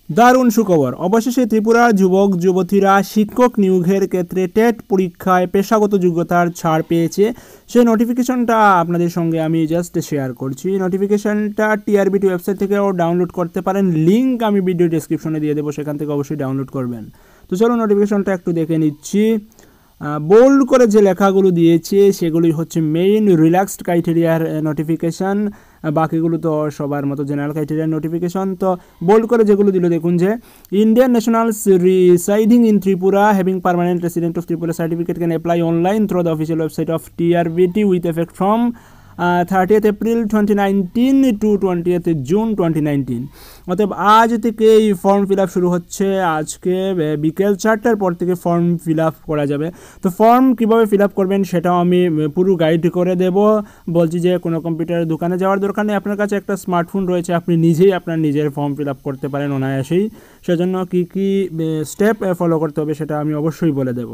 দারুণ সুখবর, অবশেষে ত্রিপুরার যুবক যুবতীরা শিক্ষক নিয়োগের ক্ষেত্রে টেট পরীক্ষায় পেশাগত যোগ্যতার ছাড় পেয়েছে। সেই নোটিফিকেশনটা আপনাদের সঙ্গে আমি জাস্ট শেয়ার করছি। নোটিফিকেশনটা টিআরবিটি ওয়েবসাইট থেকেও ডাউনলোড করতে পারেন, লিঙ্ক আমি ভিডিও ডেসক্রিপশনে দিয়ে দেবো, সেখান থেকে অবশ্যই ডাউনলোড করবেন। তো চলো নোটিফিকেশনটা একটু দেখে নিচ্ছি। বোল্ড করে যে লেখাগুলো দিয়েছে সেগুলোই হচ্ছে মেইন রিল্যাক্সড ক্রাইটেরিয়ার নোটিফিকেশান, বাকিগুলো তো সবার মতো জেনারেল ক্রাইটেরিয়ার নোটিফিকেশন। তো বোল্ড করে যেগুলো দিল দেখুন যে Indian nationals residing in Tripura having permanent resident of Tripura certificate can apply online through the official website of TRBT with effect from 30th April 2019 to 20th June 2019। অতএব আজ থেকে এই ফর্ম ফিল আপ শুরু হচ্ছে। আজকে বিকেল 4টার পর থেকে ফর্ম ফিল আপ করা যাবে। তো ফর্ম কীভাবে ফিল আপ করবেন সেটাও আমি পুরো গাইড করে দেব। বলছি যে কোনো কম্পিউটারের দোকানে যাওয়ার দরকার নেই, আপনার কাছে একটা স্মার্টফোন রয়েছে, আপনি নিজেই আপনার নিজের ফর্ম ফিল আপ করতে পারেন অনায়াসেই। সেজন্য কী কী স্টেপ ফলো করতে হবে সেটা আমি অবশ্যই বলে দেব।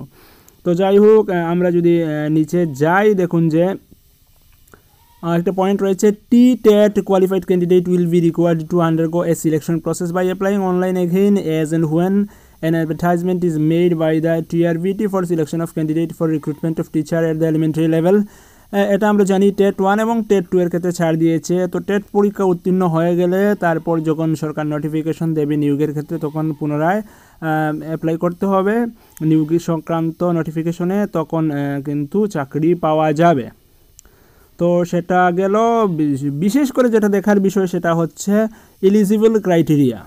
তো যাই হোক, আমরা যদি নিচে যাই, দেখুন যে একটা পয়েন্ট রয়েছে, TET qualified candidate will be required to undergo a selection process by applying online again as and when an advertisement is made by the TRBT for selection of candidate for recruitment of teacher at the elementary level। এটা আমরা জানি TET 1 এবং TET 2 এর ক্ষেত্রে ছাড় দিয়েছে। তো TET পরীক্ষা উত্তীর্ণ হয়ে গেলে তারপর যখন সরকার নোটিফিকেশন দেবে নিয়োগের ক্ষেত্রে, তখন পুনরায় অ্যাপ্লাই করতে হবে নিয়োগ সংক্রান্ত নোটিফিকেশনে, তখন কিন্তু চাকরি পাওয়া যাবে। তো সেটা গেল। বিশেষ করে যেটা দেখার বিষয় সেটা হচ্ছে এলিজিবল ক্রাইটেরিয়া।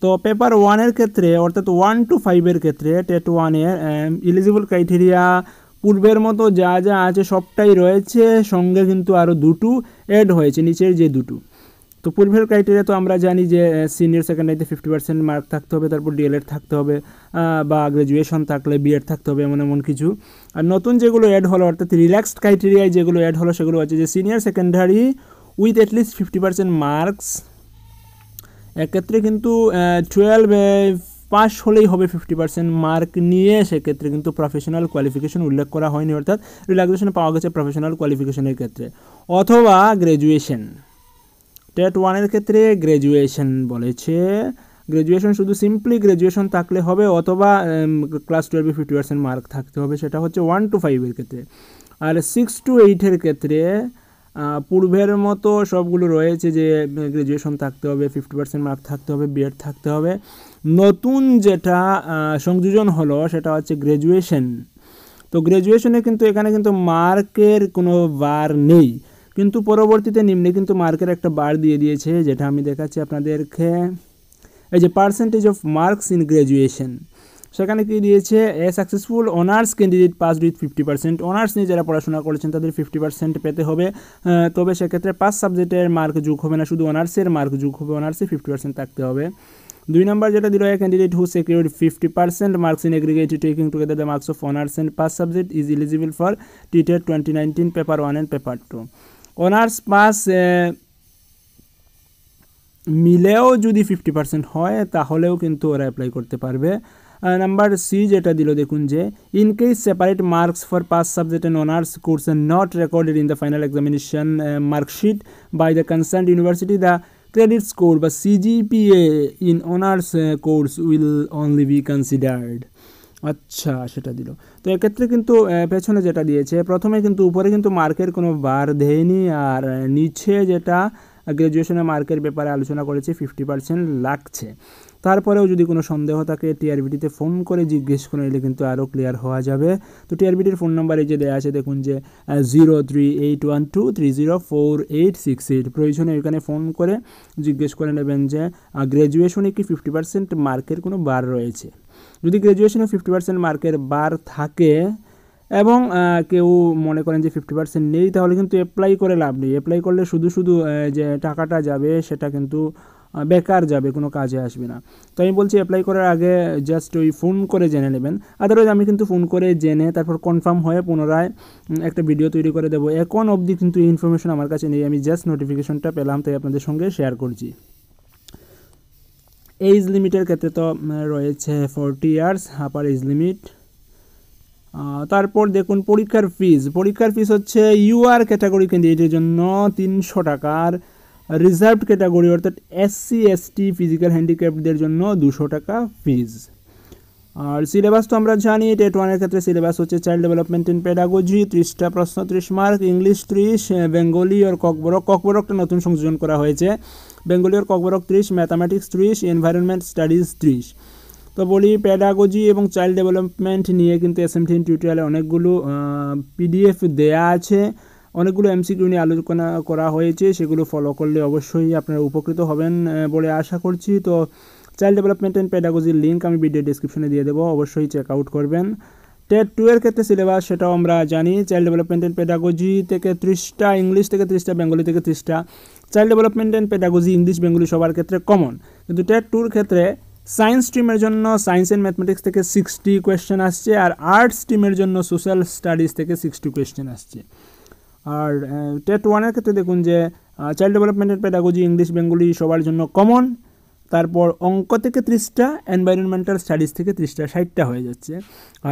তো পেপার 1-এর ক্ষেত্রে অর্থাৎ 1 to 5-এর ক্ষেত্রে TET 1-এর এলিজিবল ক্রাইটেরিয়া পূর্বের মতো যা যা আছে সবটাই রয়েছে, সঙ্গে কিন্তু আরও দুটো অ্যাড হয়েছে, নিচের যে দুটো। তো পূর্বের ক্রাইটেরিয়া তো আমরা জানি যে সিনিয়র সেকেন্ডারিতে 50% মার্ক থাকতে হবে, তারপর ডিএলএড থাকতে হবে, বা গ্র্যাজুয়েশন থাকলে বিএড থাকতে হবে, এমন কিছু। আর নতুন যেগুলো অ্যাড হলো অর্থাৎ রিল্যাক্সড ক্রাইটেরিয়ায় যেগুলো অ্যাড হলো সেগুলো হচ্ছে যে senior secondary with at least 50% marks. এক্ষেত্রে কিন্তু 12 পাস হলেই হবে 50% মার্ক নিয়ে, সেক্ষেত্রে কিন্তু প্রফেশনাল কোয়ালিফিকেশন উল্লেখ করা হয়নি, অর্থাৎ রিল্যাক্সেশন পাওয়া গেছে প্রফেশনাল কোয়ালিফিকেশনের ক্ষেত্রে, অথবা গ্র্যাজুয়েশন। TET 1-এর ক্ষেত্রে গ্র্যাজুয়েশন বলেছে, গ্র্যাজুয়েশন শুধু সিম্পলি গ্র্যাজুয়েশন থাকলে হবে, অথবা ক্লাস 12-এ 50% মার্ক থাকতে হবে, সেটা হচ্ছে 1 to 5-এর ক্ষেত্রে। আর 6 to 8-এর ক্ষেত্রে পূর্বের মতো সবগুলো রয়েছে যে গ্র্যাজুয়েশন থাকতে হবে, 50% মার্ক থাকতে হবে, বিএড থাকতে হবে। নতুন যেটা সংযোজন হলো সেটা হচ্ছে গ্র্যাজুয়েশন। তো গ্র্যাজুয়েশনে কিন্তু এখানে কিন্তু মার্কের কোনো বার নেই, কিন্তু পরবর্তীতে নিম্নে কিন্তু মার্কের একটা বার দিয়ে দিয়েছে, যেটা আমি দেখাচ্ছি আপনাদেরকে। এই যে percentage of marks in graduation, সেখানে কি দিয়েছে, a successful honours candidate passed with 50%। Honours নিয়ে যারা পড়াশোনা করেছেন তাদের 50% পেতে হবে, তবে সেক্ষেত্রে 5 সাবজেক্টের মার্ক যোগ হবে না, শুধু অনার্সের মার্ক যোগ হবে, অনার্সে 50% থাকতে হবে। 2 নম্বর যেটা দিল, এ candidate who secured 50% marks in aggregate taking together the marks of honours and 5 subject is eligible for TET 2019 paper 1 and paper 2। Honours pass মিলেও যদি 50% হয় তাহলেও কিন্তু ওরা অ্যাপ্লাই করতে পারবে। নাম্বার সি যেটা দিল দেখুন যে in case separate marks for pass subject and honours course are not recorded in the final examination marksheet by the concerned university, the credit score বা CGPA in honours course will only be considered. আচ্ছা, সেটা দিল। তো এক্ষেত্রে কিন্তু পেছনে যেটা দিয়েছে, প্রথমে কিন্তু উপরে কিন্তু মার্কের কোনো বার দেয়নি, আর নিচে যেটা গ্র্যাজুয়েশনের মার্কের ব্যাপারে আলোচনা করেছে 50% লাগছে। তারপরেও যদি কোনো সন্দেহ থাকে টিআরবিটিতে ফোন করে জিজ্ঞেস করে নিলে কিন্তু আরও ক্লিয়ার হওয়া যাবে। তো টিআরবিটির ফোন নাম্বারে যে দেওয়া আছে দেখুন যে 038123048868, প্রয়োজনে এখানে ফোন করে জিজ্ঞেস করে নেবেন যে গ্র্যাজুয়েশনে কি 50% মার্কের কোনো বার রয়েছে। যদি গ্র্যাজুয়েশনে 50% মার্কের বার থাকে এবং কেউ মনে করেন যে 50% নেই, তাহলে কিন্তু অ্যাপ্লাই করে লাভ নেই। অ্যাপ্লাই করলে শুধু যে টাকাটা যাবে সেটা কিন্তু বেকার যাবে, কোনো কাজে আসবে না। তো আমি বলছি অ্যাপ্লাই করার আগে জাস্ট ওই ফোন করে জেনে নেবেন। আদারওয়াইজ আমি কিন্তু ফোন করে জেনে তারপর কনফার্ম হয়ে পুনরায় একটা ভিডিও তৈরি করে দেবো। এখন অবধি কিন্তু এই ইনফরমেশন আমার কাছে নেই, আমি জাস্ট নোটিফিকেশনটা পেলাম তাই আপনাদের সঙ্গে শেয়ার করছি। এজ লিমিটের ক্ষেত্রে তো রয়েছে 40 ইয়ার্স আপার এজ লিমিট। তারপর দেখুন পরীক্ষার ফিস হচ্ছে ইউআর ক্যাটাগরি ক্যান্ডিডেটের জন্য 300 টাকার রিজার্ভড ক্যাটাগরি অর্থাৎ SC ST ফিজিক্যাল হ্যান্ডিক্যাপদের জন্য 200 টাকা ফিজ। আর সিলেবাস তো আমরা জানি, টেট 1 এর ক্ষেত্রে সিলেবাস হচ্ছে চাইল্ড ডেভেলপমেন্ট ইন পেডাগোজি 30টা প্রশ্ন 30 মার্ক, ইংলিশ 30, বেঙ্গলি আর ককবরকটা নতুন সংযোজন করা হয়েছে, বেঙ্গলি আর ককবরক 30, ম্যাথামেটিক্স 30, এনভায়রনমেন্ট স্টাডিজ 30। তো বলি পেডাগোজি এবং চাইল্ড ডেভেলপমেন্ট নিয়ে কিন্তু SMDN টিউটোরিয়ালে অনেকগুলো PDF দেয়া আছে, অনেকগুলো MCQ নিয়ে আলোচনা করা হয়েছে, সেগুলো ফলো করলে অবশ্যই আপনারা উপকৃত হবেন বলে আশা করছি। তো চাইল্ড ডেভেলপমেন্ট অ্যান্ড পেডাগোজির লিঙ্ক আমি ভিডিও ডেসক্রিপশনে দিয়ে দেবো, অবশ্যই চেক আউট করবেন। টেট 2 এর ক্ষেত্রে সিলেবাস সেটাও আমরা জানি, চাইল্ড ডেভেলপমেন্ট অ্যান্ড পেডাগোজি থেকে 30টা, ইংলিশ থেকে 30টা, বেঙ্গলি থেকে 30টা। Child development and pedagogy English Bengali সবার ক্ষেত্রে কমন, কিন্তু টেট 2 এর ক্ষেত্রে সায়েন্স স্ট্রিমের জন্য সায়েন্স অ্যান্ড ম্যাথমেটিক্স থেকে 60 কোয়েশ্চেন আসছে, আর আর্টস স্ট্রিমের জন্য সোশ্যাল স্টাডিজ থেকে 60 কোয়েশ্চেন আসছে। আর টেট 1 এর ক্ষেত্রে দেখুন যে child development and pedagogy English Bengali সবার জন্য কমন, তারপর অঙ্ক থেকে 30টা, এনভায়রনমেন্টাল স্টাডিজ থেকে 30টা, 60টা হয়ে যাচ্ছে।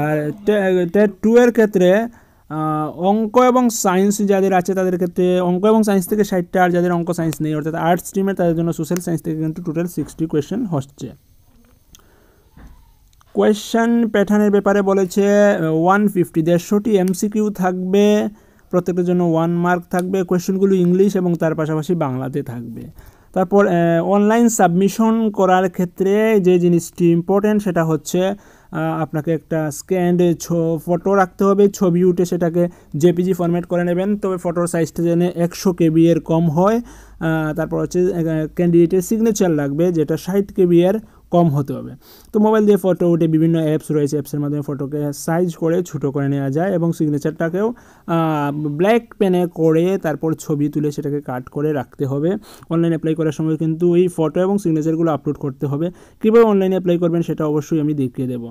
আর টেট 2 এর ক্ষেত্রে অঙ্ক এবং সায়েন্স যাদের আছে তাদের ক্ষেত্রে অঙ্ক এবং সায়েন্স থেকে 60টা, আর যাদের অঙ্ক সায়েন্স নেই অর্থাৎ আর্টস স্ট্রিমের তাদের জন্য সোশ্যাল সায়েন্স থেকে কিন্তু টোটাল 60 কোয়েশ্চেন হচ্ছে। কোয়েশ্চেন প্যাটার্নের ব্যাপারে বলেছে 150 MCQ থাকবে, প্রত্যেকটার জন্য 1 মার্ক থাকবে, কোয়েশ্চেনগুলো ইংলিশ এবং তার পাশাপাশি বাংলাতে থাকবে। তারপর অনলাইন সাবমিশন করার ক্ষেত্রে যে জিনিসটি ইম্পর্টেন্ট সেটা হচ্ছে আপনাকে একটা স্ক্যান্ড ফটো রাখতে হবে, ছবি উঠে সেটাকে JPG ফরম্যাট করে নেবেন, তবে ফটোর সাইজটা যেন 100 KB এর কম হয়। তারপর হচ্ছে ক্যান্ডিডেটের সিগনেচার লাগবে, যেটা 60 KB এর কম হতে হবে। তো মোবাইল দিয়ে ফটো উঠে বিভিন্ন অ্যাপস রয়েছে, অ্যাপসের মাধ্যমে ফটোকে সাইজ করে ছোটো করে নেওয়া যায় এবং সিগনেচারটাকেও ব্ল্যাক পেনে করে তারপর ছবি তুলে সেটাকে কাট করে রাখতে হবে। অনলাইন অ্যাপ্লাই করার সময় কিন্তু এই ফটো এবং সিগনেচারগুলো আপলোড করতে হবে। কীভাবে অনলাইনে অ্যাপ্লাই করবেন সেটা অবশ্যই আমি দেখিয়ে দেবো।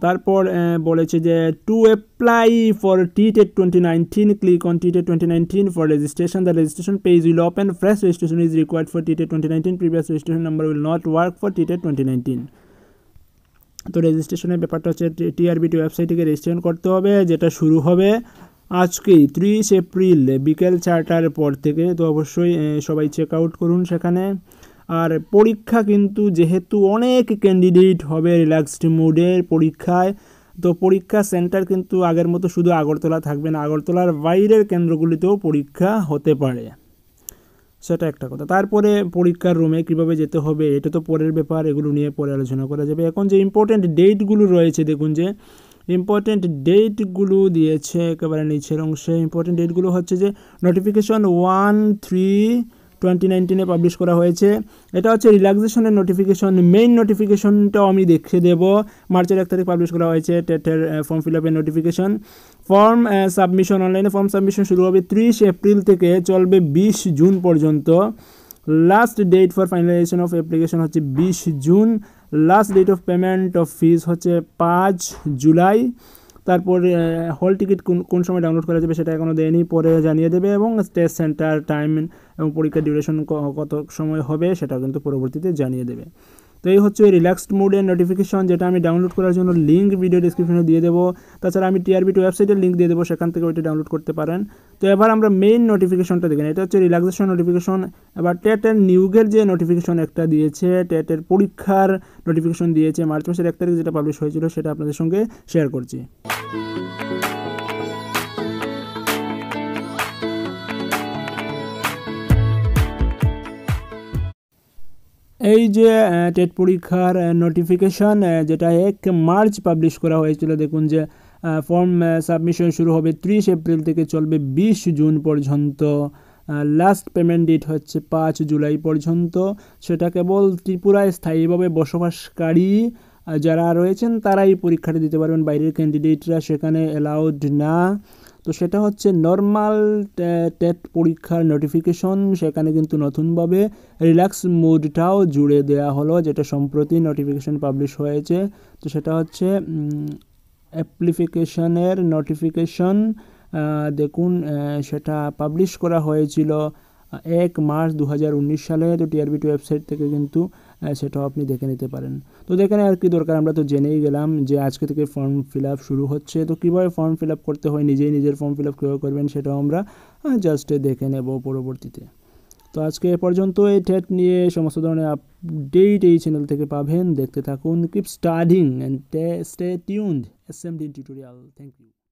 তারপর বলেছে যে to apply for TET 2019 click on TET 2019 for registration, the registration page will open, fresh registration is required for TET 2019, previous registration number will not work for TET 2019। তো রেজিস্ট্রেশনের ব্যাপারটা হচ্ছে TRBT ওয়েবসাইট থেকে রেজিস্ট্রেশন করতে হবে, যেটা শুরু হবে আজকেই 30 এপ্রিল বিকেল 4টার পর থেকে। তো অবশ্যই সবাই চেক আউট করুন সেখানে। আর পরীক্ষা কিন্তু যেহেতু অনেক ক্যান্ডিডেট হবে রিল্যাক্সড মোডের পরীক্ষায়, তো পরীক্ষা সেন্টার কিন্তু আগের মতো শুধু আগরতলা থাকবে না, আগরতলার বাইরের কেন্দ্রগুলিতেও পরীক্ষা হতে পারে, সেটা একটা কথা। তারপরে পরীক্ষার রুমে কীভাবে যেতে হবে এটা তো পরের ব্যাপার, এগুলো নিয়ে পরে আলোচনা করা যাবে। এখন যে ইম্পর্টেন্ট ডেটগুলো রয়েছে, দেখুন যে ইম্পর্টেন্ট ডেটগুলো দিয়েছে একেবারে নিচের অংশে। ইম্পর্টেন্ট ডেটগুলো হচ্ছে যে নোটিফিকেশন 1/3/2019 পাবলিশ করা হয়েছে, এটা হচ্ছে রিল্যাক্সেশনের নোটিফিকেশন। মেইন নোটিফিকেশনটাও আমি দেখিয়ে দেব, মার্চের 1 তারিখ পাবলিশ করা হয়েছে টেটের ফর্ম ফিল আপের নোটিফিকেশন। ফর্ম সাবমিশন, অনলাইনে ফর্ম সাবমিশন শুরু হবে 30 এপ্রিল থেকে, চলবে 20 জুন পর্যন্ত। Last date for finalization of application হচ্ছে 20 June. Last date of payment of fees হচ্ছে 5 জুলাই। তারপর হল টিকিট কোন সময় ডাউনলোড করা যাবে সেটা এখনও দেয়নি, পরে জানিয়ে দেবে, এবং টেস্ট সেন্টার টাইম এবং পরীক্ষার ডিউরেশন কত সময় হবে সেটা কিন্তু পরবর্তীতে জানিয়ে দেবে। তো এই হচ্ছে রিল্যাক্সড মোডের নোটিফিকেশন, যেটা আমি ডাউনলোড করার জন্য লিঙ্ক ভিডিও ডিসক্রিপশনে দিয়ে দেবো। তাছাড়া আমি TRBT ওয়েবসাইটের লিঙ্ক দিয়ে দেবো, সেখান থেকে ওইটা ডাউনলোড করতে পারেন। তো এবার আমরা মেইন নোটিফিকেশনটা দেখেন, এটা হচ্ছে রিল্যাক্সেশন নোটিফিকেশন। এবার টেটের নিয়োগের যে নোটিফিকেশন একটা দিয়েছে, টেটের পরীক্ষার নোটিফিকেশন দিয়েছে মার্চ মাসের 1 তারিখ, যেটা পাবলিশ হয়েছিল সেটা আপনাদের সঙ্গে শেয়ার করছি। এই যে টেট পরীক্ষার নোটিফিকেশন, যেটা 1 মার্চ পাবলিশ করা হয়েছিল, দেখুন যে ফর্ম সাবমিশন শুরু হবে 30 এপ্রিল থেকে, চলবে 20 জুন পর্যন্ত। লাস্ট পেমেন্ট ডেট হচ্ছে 5 জুলাই পর্যন্ত। সেটা কেবল ত্রিপুরায় স্থায়ীভাবে বসবাসকারী যারা রয়েছেন তারাই পরীক্ষাটা দিতে পারবেন, বাইরের ক্যান্ডিডেটরা সেখানে অ্যালাউড না। তো সেটা হচ্ছে নর্মাল টেট পরীক্ষার নোটিফিকেশন, সেখানে কিন্তু নতুনভাবে রিল্যাক্স মোডটাও জুড়ে দেওয়া হলো, যেটা সম্প্রতি নোটিফিকেশন পাবলিশ হয়েছে। তো সেটা হচ্ছে অ্যাপ্লিকেশনের নোটিফিকেশন, দেখুন সেটা পাবলিশ করা হয়েছিল 1 মার্চ 2019 সালে। তো TRBT ওয়েবসাইট থেকে কিন্তু সেটাও আপনি দেখে নিতে পারেন। তো দেখেন আর কি দরকার, আমরা তো জেনেই গেলাম যে আজকে থেকে ফর্ম ফিল আপ শুরু হচ্ছে। তো কীভাবে ফর্ম ফিল আপ করতে হয়, নিজের ফর্ম ফিল আপ কীভাবে করবেন সেটাও আমরা জাস্ট দেখে নেব পরবর্তীতে। তো আজকে এ পর্যন্ত এই টেট নিয়ে সমস্ত ধরনের আপডেট এই চ্যানেল থেকে পাবেন। দেখতে থাকুন, keep studying and stay tuned. SMDN tutorial. Thank you.